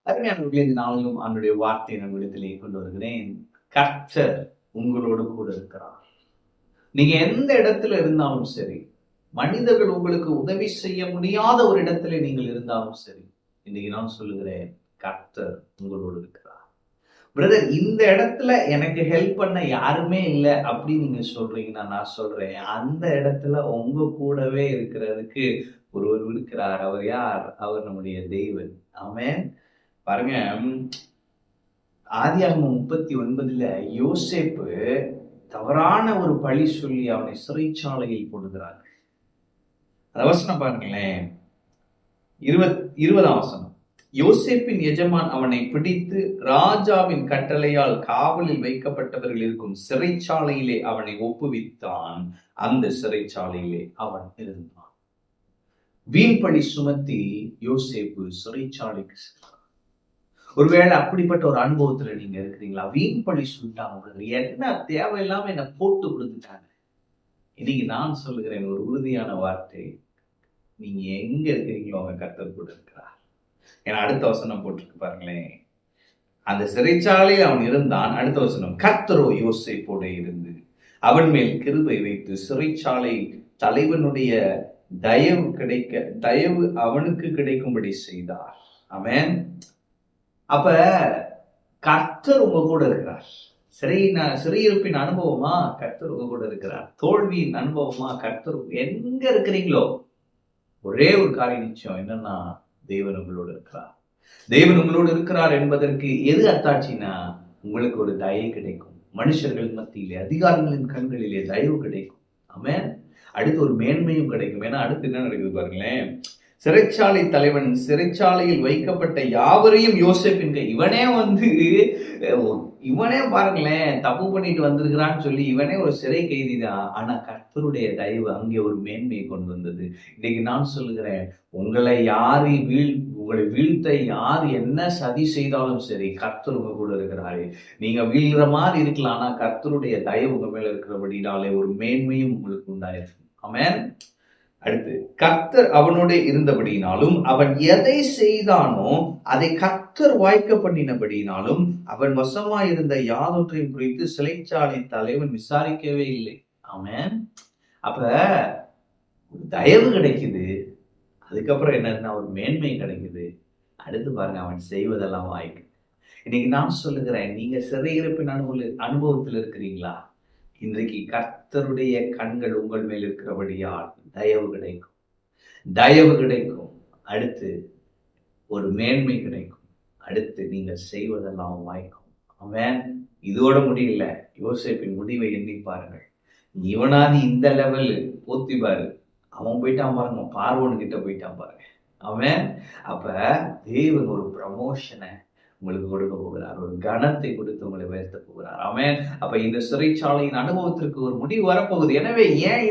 அருமையானவர்களே, இந்த நாளிலும் அவனுடைய வார்த்தையை நம்மிடத்திலே கொண்டு வருகிறேன். கர்த்தர் உங்களோடு கூட இருக்கிறார். நீங்க எந்த இடத்துல இருந்தாலும் சரி, மனிதர்கள் உங்களுக்கு உதவி செய்ய முடியாத ஒரு இடத்துல நீங்கள் இருந்தாலும் சரி, இன்னைக்கு நான் சொல்லுகிறேன், கர்த்தர் உங்களோடு இருக்கிறார். பிரதர், இந்த இடத்துல எனக்கு ஹெல்ப் பண்ண யாருமே இல்லை அப்படின்னு நீங்க சொல்றீங்கன்னா, நான் சொல்றேன், அந்த இடத்துல உங்க கூடவே இருக்கிறதுக்கு ஒருவர் இருக்கிறார். அவர் யார்? அவர் நம்முடைய தெய்வன். ஆமென். பாருங்க, ஆதியாகமம் 39 யோசேப்பு தவறான ஒரு பழி சொல்லி அவனை சிறைச்சாலையில் போடுகிறார். அந்த வசனம் பாருங்களேன், 20ஆம் வசனம். யோசேப்பின் எஜமான் அவனை பிடித்து ராஜாவின் கட்டளையால் காவலில் வைக்கப்பட்டவர்கள் இருக்கும் சிறைச்சாலையிலே அவனை ஒப்புவித்தான். அந்த சிறைச்சாலையிலே அவன் இருந்தான். வீண்பழி சுமத்தி யோசேப்பு சிறைச்சாலைக்கு சென்றான். ஒருவேளை அப்படிப்பட்ட ஒரு அனுபவத்துல நீங்க இருக்கிறீங்களா? வீண்பழி சொல்லிட்டாங்க, என்ன தேவையில்லாம என்ன போட்டு கொடுத்துட்டாங்க. இன்னைக்கு நான் சொல்லுகிறேன் ஒரு உறுதியான வார்த்தை, நீங்க எங்க இருக்கிறீங்களோ அவங்க கர்த்தர் கூட இருக்கிறார். ஏன்னா அடுத்த வசனம் போட்டிருக்கு பாருங்களேன், அந்த சிறைச்சாலையில் அவன் இருந்தான். அடுத்த வசனம், கர்த்தரோ யோசேப்போட இருந்து அவன் மேல் கிருபை வைத்து சிறைச்சாலை தலைவனுடைய தயவு அவனுக்கு கிடைக்கும்படி செய்தார். ஆமென். அப்ப கர்த்தர் உங்க கூட இருக்கிறார். சிறையிருப்பின் அனுபவமா? கர்த்தர் உங்க கூட இருக்கிறார். தோல்வியின் அனுபவமா? கர்த்தர் எங்க இருக்கிறீங்களோ ஒரே ஒரு காரியம் நிச்சயம், என்னன்னா தேவன் உங்களோடு இருக்கிறார். தேவன் உங்களோடு இருக்கிறார் என்பதற்கு எது அத்தாட்சினா, உங்களுக்கு ஒரு தயை கிடைக்கும். மனுஷர்கள் மத்தியிலே, அதிகாரிகளின் கண்களிலே தயவு கிடைக்கும். ஆமென். அடுத்து ஒரு மேன்மையும் கிடைக்கும். ஏன்னா அடுத்து என்ன நடக்குது பாருங்களேன், சிறைச்சாலை தலைவன் சிறைச்சாலையில் வைக்கப்பட்ட யாவரையும் யோசேப்பின் கை. இவனே பாருங்களேன், தப்பு பண்ணிட்டு வந்திருக்கிறான்னு சொல்லி இவனே ஒரு சிறை கைதி தான். ஆனா கர்த்தருடைய தயவு அங்கே ஒரு மேன்மையை கொண்டு வந்தது. இன்னைக்கு நான் சொல்லுகிறேன், உங்களை வீழ்த்த யார் என்ன சதி செய்தாலும் சரி, கர்த்தர் உங்க கூட இருக்கிறாரு. நீங்க வீழ்ற மாதிரி இருக்கலாம், ஆனா கர்த்தருடைய தயவு உங்க மேல இருக்கிறபடினாலே ஒரு மேன்மையும் உங்களுக்கு உண்டாயிருக்கும். ஆமென். அடுத்து, கர்த்தர் அவனோட இருந்தபடினாலும் அவன் எதை செய்தானோ அதை கர்த்தர் வாய்க்க பண்ணினபடினாலும் அவன் வசமாயிருந்த யாதொன்றையும் குறித்து சிறைச்சாலை தலைவன் விசாரிக்கவே இல்லை. ஆமென். அப்ப தயவு கிடைக்குது, அதுக்கப்புறம் என்னன்னா ஒரு மேன்மை கிடைக்குது. அடுத்து பாருங்க, அவன் செய்வதெல்லாம் வாய்க்கு. இன்னைக்கு நான் சொல்லுகிறேன், நீங்க சிறையிருப்பின் அனுபவத்தில் இருக்கிறீங்களா? இன்றைக்கு கர்த்தருடைய கண்கள் உங்கள் மேல் இருக்கிறபடியால் தயவு கிடைக்கும். அடுத்து ஒரு மேன்மை கிடைக்கும். அடுத்து நீங்கள் செய்வதெல்லாம் வாய்க்கும். அவன் இதோட முடியல. யோசேப்பின் முடிவை எண்ணி பாருங்கள். இவனாதி இந்த லெவல் போத்தி பாரு, அவன் போயிட்டான் பாருங்க, பார்வோன் கிட்ட போயிட்டான் பாருங்க. அவன் அப்ப தேவன் ஒரு ப்ரமோஷனை உங்களுக்கு கொடுக்க போகிறார், ஒரு கனத்தை கொடுத்து உங்களை உயர்த்த போகிறார். ஆமென். அப்ப இந்த சிறைச்சாலையின் அனுபவத்திற்கு ஒரு முடிவு வரப்போகுது. எனவே ஏன்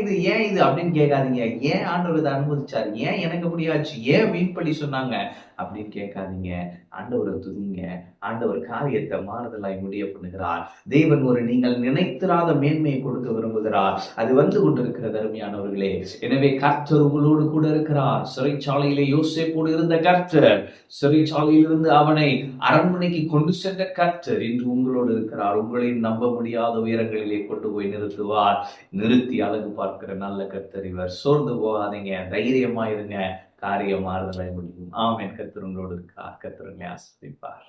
இது அப்படின்னு கேட்காதீங்க. ஏன் ஆண்டவர் இதை அனுமதிச்சார், ஏன் எனக்கு முடியாச்சு, ஏன் வீண்பழி சொன்னாங்க அப்படின்னு கேட்காதீங்க. ஆண்டவரை துதிங்க. ஆண்டவர் காரியத்தை மாறுதலாய் முடிய பண்ணுகிறார். தேவன் ஒரு நீங்கள் நினைத்திராத மேன்மையை கொடுக்க விரும்புகிறார். அது வந்து கொண்டிருக்கிறது அருமையானவர்களே. எனவே கர்த்தர் உங்களோடு கூட இருக்கிறார். சிறைச்சாலையிலே யோசேப்போடு இருந்த கர்த்தர், சிறைச்சாலையிலிருந்து அவனை அரண்மனைக்கு கொண்டு சென்ற கர்த்தர் இன்று உங்களோடு இருக்கிறார். உங்களையும் நம்ப முடியாத உயரங்களிலே கொண்டு போய் நிறுத்துவார். நிறுத்தி அழகு பார்க்கிற நல்ல கர்த்தர் இவர். சோர்ந்து போகாதீங்க, தைரியமா இருங்க. காரியம் மாறுதலாய் முடியும். ஆமென். கர்த்தர் உங்களோடு இருக்கிறார். கர்த்தர் உங்களை ஆசீர்வதிப்பார்.